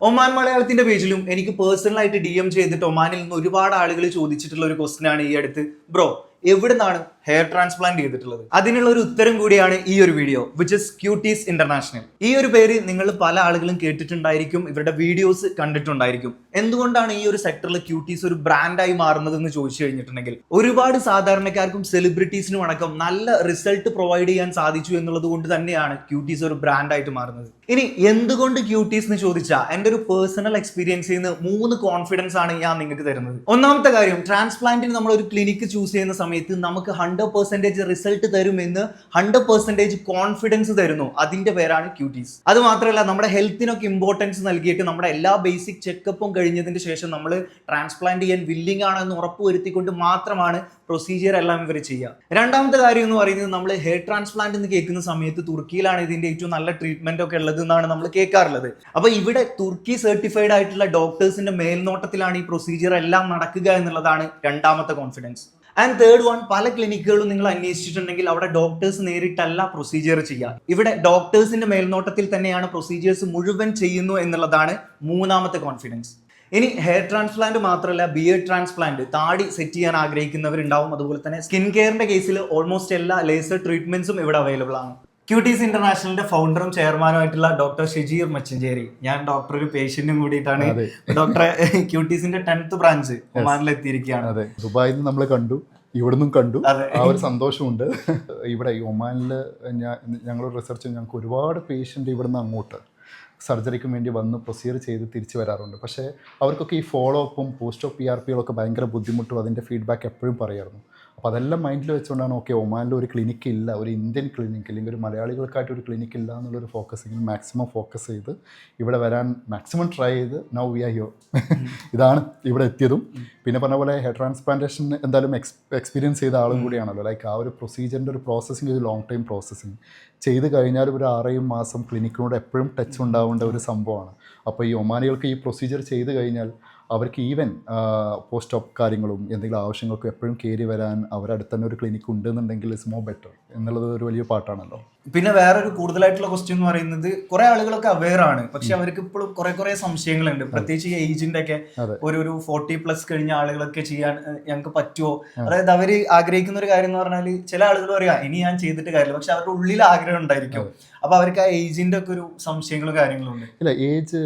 Oman മലയാളത്തിന്റെ പേജിലും എനിക്ക് പേഴ്സണലായിട്ട് DM ചെയ്തിട്ട് ഒമാനിൽ നിന്ന് ഒരുപാട് ആളുകൾ ചോദിച്ചിട്ടുള്ള ഒരു ക്വസ്റ്റ്യൻ ആണ് ഈ അടുത്ത്. ബ്രോ, എവിടുന്നാണ് ഹെയർ ട്രാൻസ്പ്ലാന്റ് ചെയ്തിട്ടുള്ളത്? അതിനുള്ള ഒരു ഉത്തരം കൂടിയാണ് ഈ ഒരു video, which is quotes international. ഈ ഒരു പേര് നിങ്ങൾ പല ആളുകളും കേട്ടിട്ടുണ്ടായിരിക്കും, ഇവരുടെ വീഡിയോസ് കണ്ടിട്ടുണ്ടായിരിക്കും. എന്തുകൊണ്ടാണ് ഈ ഒരു സെക്ടറിൽ ക്യൂട്ടീസ് ഒരു ബ്രാൻഡായി മാറുന്നത് എന്ന് ചോദിച്ചു കഴിഞ്ഞിട്ടുണ്ടെങ്കിൽ, ഒരുപാട് സാധാരണക്കാർക്കും സെലിബ്രിറ്റീസിനും അടക്കം നല്ല റിസൾട്ട് പ്രൊവൈഡ് ചെയ്യാൻ സാധിച്ചു എന്നുള്ളത് കൊണ്ട് തന്നെയാണ് ക്യൂട്ടീസ് ഒരു ബ്രാൻഡായിട്ട് മാറുന്നത്. ഇനി എന്തുകൊണ്ട് ക്യൂട്ടീസ് എന്ന് ചോദിച്ചാൽ, എൻ്റെ ഒരു പേഴ്സണൽ എക്സ്പീരിയൻസിൽ നിന്ന് 3 കോൺഫിഡൻസ് ആണ് ഞാൻ നിങ്ങൾക്ക് തരുന്നത്. ഒന്നാമത്തെ കാര്യം, ട്രാൻസ്പ്ലാന്റിന് നമ്മൾ ഒരു ക്ലിനിക്ക് ചൂസ് ചെയ്യുന്ന സമയത്ത് നമുക്ക് 100% റിസൾട്ട് തരുമെന്ന് 100% കോൺഫിഡൻസ് തരുന്നു. അതിന്റെ പേരാണ് ക്യൂട്ടീസ്. അത് മാത്രമല്ല, നമ്മുടെ ഹെൽത്തിനൊക്കെ ഇമ്പോർട്ടൻസ് നൽകിയിട്ട് നമ്മുടെ എല്ലാ ബേസിക് ചെക്കപ്പും കഴിഞ്ഞതിന് ശേഷം നമ്മൾ ട്രാൻസ്പ്ലാന്റ് ചെയ്യാൻ വില്ലിംഗ് ആണെന്ന് ഉറപ്പുവരുത്തിക്കൊണ്ട് മാത്രമാണ് പ്രൊസീജിയർ എല്ലാം ഇവർ ചെയ്യുക. രണ്ടാമത്തെ കാര്യം എന്ന് പറയുന്നത്, നമ്മൾ ഹെയർ ട്രാൻസ്പ്ലാന്റ് എന്ന് കേൾക്കുന്ന സമയത്ത് തുർക്കിയിലാണ് ഇതിന്റെ ഏറ്റവും നല്ല ട്രീറ്റ്മെന്റ് ഒക്കെ ഉള്ളത് എന്നാണ് നമ്മൾ കേൾക്കാറുള്ളത്. അപ്പൊ ഇവിടെ തുർക്കി സർട്ടിഫൈഡ് ആയിട്ടുള്ള ഡോക്ടേഴ്സിന്റെ മേൽനോട്ടത്തിലാണ് ഈ പ്രൊസീജിയർ എല്ലാം നടക്കുക എന്നുള്ളതാണ് രണ്ടാമത്തെ കോൺഫിഡൻസ്. ആൻഡ് തേർഡ് വൺ, പല ക്ലിനിക്കുകളും നിങ്ങൾ അന്വേഷിച്ചിട്ടുണ്ടെങ്കിൽ അവിടെ ഡോക്ടേഴ്സ് നേരിട്ടല്ല പ്രൊസീജിയർ ചെയ്യുക. ഇവിടെ ഡോക്ടേഴ്സിന്റെ മേൽനോട്ടത്തിൽ തന്നെയാണ് പ്രൊസീജിയേഴ്സ് മുഴുവൻ ചെയ്യുന്നു എന്നുള്ളതാണ് മൂന്നാമത്തെ കോൺഫിഡൻസ്. ഇനി ഹെയർ ട്രാൻസ്പ്ലാന്റ് മാത്രമല്ല, ബിയർഡ് ട്രാൻസ്പ്ലാന്റ്, താടി സെറ്റ് ചെയ്യാൻ ആഗ്രഹിക്കുന്നവരുണ്ടാവും. അതുപോലെ തന്നെ സ്കിൻ കെയറിന്റെ കേസിൽ ഓൾമോസ്റ്റ് എല്ലാ ലേസർ ട്രീറ്റ്മെന്റ്സും ഇവിടെ അവൈലബിൾ ആണ്. ക്യൂട്ടീസ് ഇന്റർനാഷണലിന്റെ ഫൗണ്ടറും ചെയർമാനുമായിട്ടുള്ള ഡോക്ടർ ഷെജീർ മച്ചഞ്ചേരി, ഞാൻ ഡോക്ടർ ഒരു പേഷ്യന്റും കൂടിയിട്ടാണ് ഡോക്ടറെ ഞങ്ങളുടെ 10th ബ്രാഞ്ച് ഒമാനിൽ എത്തിയിരിക്കുകയാണ്. അതെ, ദുബായിൽ നിന്ന് നമ്മൾ കണ്ടു, ഇവിടുന്നും കണ്ടു. ആ ഒരു സന്തോഷമുണ്ട്. ഇവിടെ ഈ ഒമാനിൽ ഞങ്ങളൊരു റിസർച്ച്, ഞങ്ങൾക്ക് ഒരുപാട് പേഷ്യൻ്റ് ഇവിടുന്ന് അങ്ങോട്ട് സർജറിക്ക് വേണ്ടി വന്ന് പ്രൊസീജിയർ ചെയ്ത് തിരിച്ചു വരാറുണ്ട്. പക്ഷേ അവർക്കൊക്കെ ഈ ഫോളോ അപ്പും പോസ്റ്റ് ഓഫ് PRPകളൊക്കെ ഭയങ്കര ബുദ്ധിമുട്ടും അതിൻ്റെ ഫീഡ്ബാക്ക് എപ്പോഴും പറയായിരുന്നു. അപ്പോൾ അതെല്ലാം മൈൻഡിൽ വെച്ചുകൊണ്ടാണ് ഓക്കെ, ഒമാനിൽ ഒരു ക്ലിനിക്ക് ഇല്ല, ഒരു ഇന്ത്യൻ ക്ലിനിക്ക് അല്ലെങ്കിൽ ഒരു മലയാളികൾക്കായിട്ട് ഒരു ക്ലിനിക്ക് ഇല്ല എന്നുള്ളൊരു ഫോക്കസിങ് മാക്സിമം ഫോക്കസ് ചെയ്ത് ഇവിടെ വരാൻ മാക്സിമം ട്രൈ ചെയ്ത് നൗ വി ആർ ഹിയർ. ഇതാണ് ഇവിടെ എത്തിയതും. പിന്നെ പറഞ്ഞ പോലെ ഹെയർ ട്രാൻസ്പ്ലാന്റേഷൻ എന്തായാലും എക്സ്പീരിയൻസ് ചെയ്ത ആളും കൂടിയാണല്ലോ. ലൈക്ക് ആ ഒരു പ്രൊസീജിയറിൻ്റെ ഒരു പ്രോസസ്സിങ്, ഒരു ലോങ് ടൈം പ്രോസസ്സിങ് ചെയ്ത് കഴിഞ്ഞാൽ ഒരു 6 മാസം ക്ലിനിക്കിനോട് എപ്പോഴും ടച്ച് ഉണ്ടാവേണ്ട ഒരു സംഭവമാണ്. അപ്പോൾ ഈ ഒമാനികൾക്ക് ഈ പ്രൊസീജിയർ ചെയ്ത് കഴിഞ്ഞാൽ അവർക്ക് ഈവൻ പോസ്റ്റ് ഓപ്പ് കാര്യങ്ങളും എന്തെങ്കിലും ആവശ്യങ്ങൾക്കും എപ്പോഴും കയറി വരാൻ അവരടുത്ത് തന്നെ ഒരു ക്ലിനിക്ക് ഉണ്ടെന്നുണ്ടെങ്കിൽ ഇറ്റ്സ് മോർ ബെറ്റർ എന്നുള്ളത് ഒരു വലിയ പാട്ടാണല്ലോ. പിന്നെ വേറൊരു കൂടുതലായിട്ടുള്ള ക്വസ്റ്റ്യൻ എന്ന് പറയുന്നത്, കുറെ ആളുകളൊക്കെ അവെയർ ആണ്, പക്ഷെ അവർക്ക് ഇപ്പോഴും കുറെ സംശയങ്ങളുണ്ട്. പ്രത്യേകിച്ച് ഈ ഏജിന്റെ ഒക്കെ ഒരു 40+ കഴിഞ്ഞ ആളുകളൊക്കെ ചെയ്യാൻ ഞങ്ങൾക്ക് പറ്റുമോ? അതായത് അവര് ആഗ്രഹിക്കുന്ന ഒരു കാര്യം എന്ന് പറഞ്ഞാൽ, ചില ആളുകൾ പറയാം ഇനി ഞാൻ ചെയ്തിട്ട് കാര്യമില്ല, പക്ഷെ അവരുടെ ഉള്ളിൽ ആഗ്രഹം ഉണ്ടായിരിക്കും. അപ്പൊ അവർക്ക് ആ ഏജിന്റെ ഒക്കെ ഒരു സംശയങ്ങളും കാര്യങ്ങളും ഉണ്ട്. ഇല്ല, ഏജ്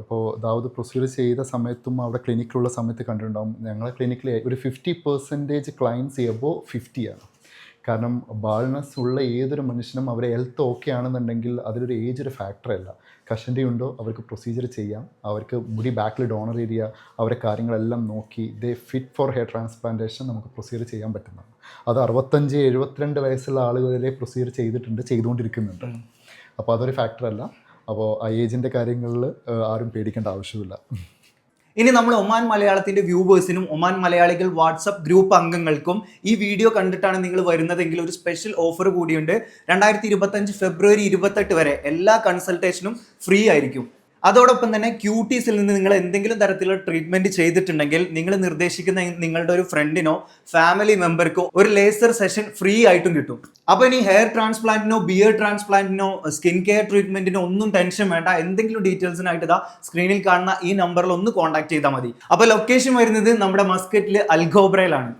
അപ്പോൾ ദാവൂദ് പ്രൊസീജിയർ ചെയ്ത സമയത്തും അവിടെ ക്ലിനിക്കിലുള്ള സമയത്ത് കണ്ടിട്ടുണ്ടാവും, ഞങ്ങളെ ക്ലിനിക്കിൽ ഒരു 50% ക്ലയൻസ് എബോവ് 50 ആണ്. കാരണം ബാൾനെസ് ഉള്ള ഏതൊരു മനുഷ്യനും അവരെ ഹെൽത്ത് ഓക്കെ ആണെന്നുണ്ടെങ്കിൽ അതിലൊരു ഏജ് ഒരു ഫാക്ടറല്ല. കഷണ്ടി ഉണ്ടോ അവർക്ക് പ്രൊസീജിയർ ചെയ്യാം, അവർക്ക് മുടി ബാക്കിൽ ഡോണർ ഏരിയ, അവരെ കാര്യങ്ങളെല്ലാം നോക്കി ദേ ഫിറ്റ് ഫോർ ഹെയർ ട്രാൻസ്പ്ലാന്റേഷൻ നമുക്ക് പ്രൊസീജിയർ ചെയ്യാൻ പറ്റുന്നതാണ്. അത് 65-72 വയസ്സുള്ള ആളുകൾ വരെ പ്രൊസീജിയർ ചെയ്തുകൊണ്ടിരിക്കുന്നുണ്ട്. അപ്പോൾ അതൊരു ഫാക്ടറല്ല. അപ്പോൾ ആ ഏജിൻ്റെ കാര്യങ്ങളിൽ ആരും പേടിക്കേണ്ട ആവശ്യമില്ല. ഇനി നമ്മൾ ഒമാൻ മലയാളത്തിന്റെ വ്യൂവേഴ്സിനും ഒമാൻ മലയാളികൾ വാട്സപ്പ് ഗ്രൂപ്പ് അംഗങ്ങൾക്കും ഈ വീഡിയോ കണ്ടിട്ടാണ് നിങ്ങൾ വരുന്നതെങ്കിൽ ഒരു സ്പെഷ്യൽ ഓഫർ കൂടിയുണ്ട്. 2025 ഫെബ്രുവരി 28 വരെ എല്ലാ കൺസൾട്ടേഷനും ഫ്രീ ആയിരിക്കും. അതോടൊപ്പം തന്നെ ക്യൂട്ടീസിൽ നിന്ന് നിങ്ങൾ എന്തെങ്കിലും തരത്തിലുള്ള ട്രീറ്റ്മെന്റ് ചെയ്തിട്ടുണ്ടെങ്കിൽ നിങ്ങൾ നിർദ്ദേശിക്കുന്ന നിങ്ങളുടെ ഒരു ഫ്രണ്ടിനോ ഫാമിലി മെമ്പർക്കോ ഒരു ലേസർ സെഷൻ ഫ്രീ ആയിട്ടും കിട്ടും. അപ്പോൾ ഇനി ഹെയർ ട്രാൻസ്പ്ലാന്റിനോ ബിയർഡ് ട്രാൻസ്പ്ലാന്റിനോ സ്കിൻ കെയർ ട്രീറ്റ്മെന്റിനോ ഒന്നും ടെൻഷൻ വേണ്ട. എന്തെങ്കിലും ഡീറ്റെയിൽസിനായിട്ട് ഇതാ സ്ക്രീനിൽ കാണുന്ന ഈ നമ്പറിൽ ഒന്ന് കോൺടാക്ട് ചെയ്താൽ മതി. അപ്പോൾ ലൊക്കേഷൻ വരുന്നത് നമ്മുടെ മസ്കറ്റിൽ അൽഖോബ്രയിലാണ്.